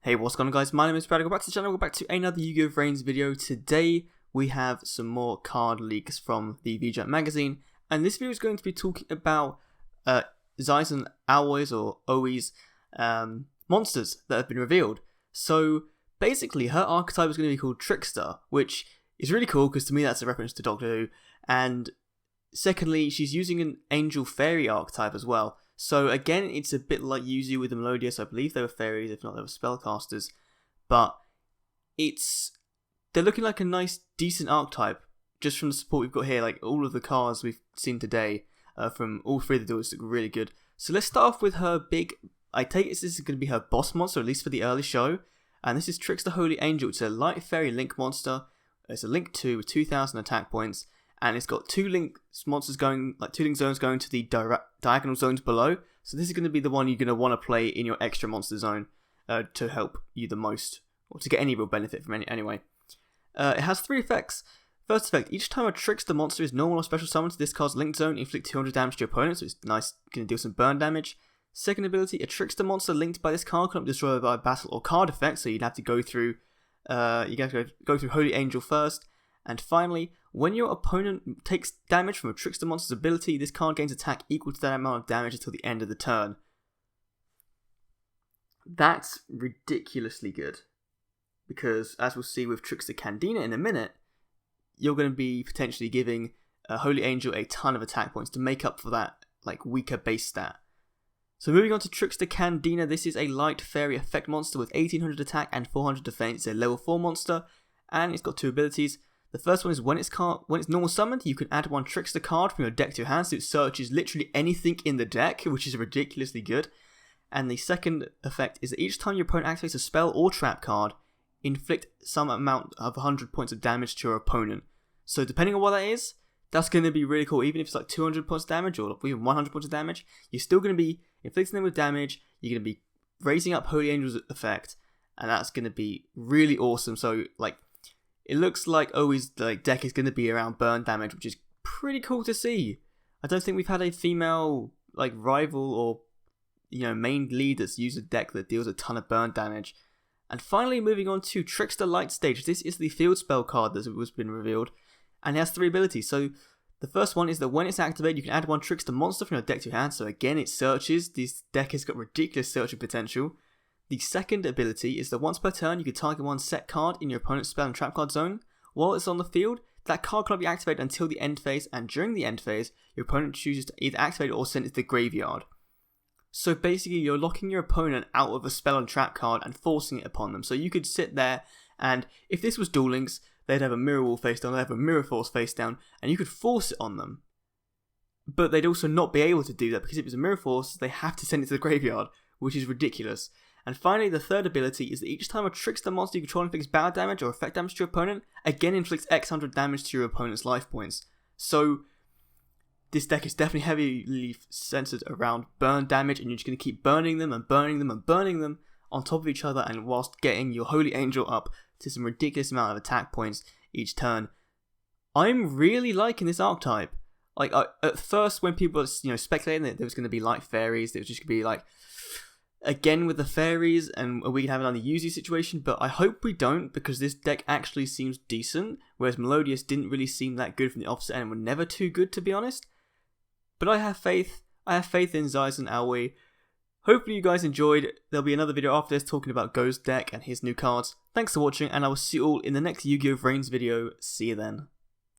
Hey, what's going on, guys? My name is Brad. Welcome back to the channel. Welcome back to another Yu-Gi-Oh! VRAINS video. Today we have some more card leaks from the VRAINS magazine, and this video is going to be talking about Zaizen alloys or OE's monsters that have been revealed. So basically, her archetype is going to be called Trickster, which is really cool because to me that's a reference to Doctor Who. And secondly, she's using an Angel Fairy archetype as well. So again, it's a bit like Yuzu with the Melodious. I believe they were fairies, if not they were spellcasters. But they're looking like a nice, decent archetype. Just from the support we've got here, like all of the cards we've seen today, from all three of the duels look really good. So let's start off with her big, I take it this is going to be her boss monster, at least for the early show. And this is Trickster Holy Angel. It's a light fairy link monster. It's a link 2 with 2,000 attack points. And it's got two link monsters going, like 2 link zones going to the diagonal zones below. So this is going to be the one you're going to want to play in your extra monster zone to help you the most, or to get any real benefit from it anyway. It has 3 effects. First effect, each time a Trickster monster is normal or special summoned to this card's linked zone, inflict 200 damage to your opponent, so it's nice, going to deal some burn damage. Second ability, a Trickster monster linked by this card cannot be destroyed by a battle or card effect, so you'd have to go through, go through Holy Angel first. And finally, when your opponent takes damage from a Trickster monster's ability, this card gains attack equal to that amount of damage until the end of the turn. That's ridiculously good. Because, as we'll see with Trickster Candina in a minute, you're going to be potentially giving Holy Angel a ton of attack points to make up for that like weaker base stat. So moving on to Trickster Candina, this is a light fairy effect monster with 1800 attack and 400 defense. It's a level 4 monster, and it's got 2 abilities. The first one is when it's normal summoned, you can add 1 Trickster card from your deck to your hand, so it searches literally anything in the deck, which is ridiculously good. And the second effect is that each time your opponent activates a spell or trap card, inflict some amount of 100 points of damage to your opponent. So depending on what that is, that's going to be really cool. Even if it's like 200 points of damage or even 100 points of damage, you're still going to be inflicting them with damage, you're going to be raising up Holy Angel's effect, and that's going to be really awesome. So like, it looks like always deck is going to be around burn damage, which is pretty cool to see. I don't think we've had a female like rival or main lead that's used a deck that deals a ton of burn damage. And finally, moving on to Trickster Light Stage. This is the field spell card that was been revealed, and it has 3 abilities. So the first one is that when it's activated, you can add 1 Trickster monster from your deck to your hand. So again, it searches. This deck has got ridiculous searching potential. The second ability is that once per turn, you can target 1 set card in your opponent's spell and trap card zone. While it's on the field, that card cannot be activated until the end phase, and during the end phase, your opponent chooses to either activate it or send it to the graveyard. So basically, you're locking your opponent out of a spell and trap card and forcing it upon them. So you could sit there, and if this was Duel Links, they'd have a Mirror Wall face down, they'd have a Mirror Force face down, and you could force it on them. But they'd also not be able to do that, because if it's a Mirror Force, they have to send it to the graveyard, which is ridiculous. And finally, the third ability is that each time a Trickster monster you control inflicts battle damage or effect damage to your opponent, again inflicts X hundred damage to your opponent's life points. So this deck is definitely heavily centered around burn damage, and you're just going to keep burning them and burning them and burning them on top of each other, and whilst getting your Holy Angel up to some ridiculous amount of attack points each turn. I'm really liking this archetype. Like at first, when people were speculating that there was going to be light fairies, that it was just going to be like again with the fairies, and we can have another Yuzu situation, but I hope we don't, because this deck actually seems decent, whereas Melodious didn't really seem that good from the opposite end and were never too good, to be honest. But I have faith in Zaizen Aoi. Hopefully you guys enjoyed. There'll be another video after this talking about Go's deck and his new cards. Thanks for watching, and I will see you all in the next Yu-Gi-Oh! VRAINS video. See you then.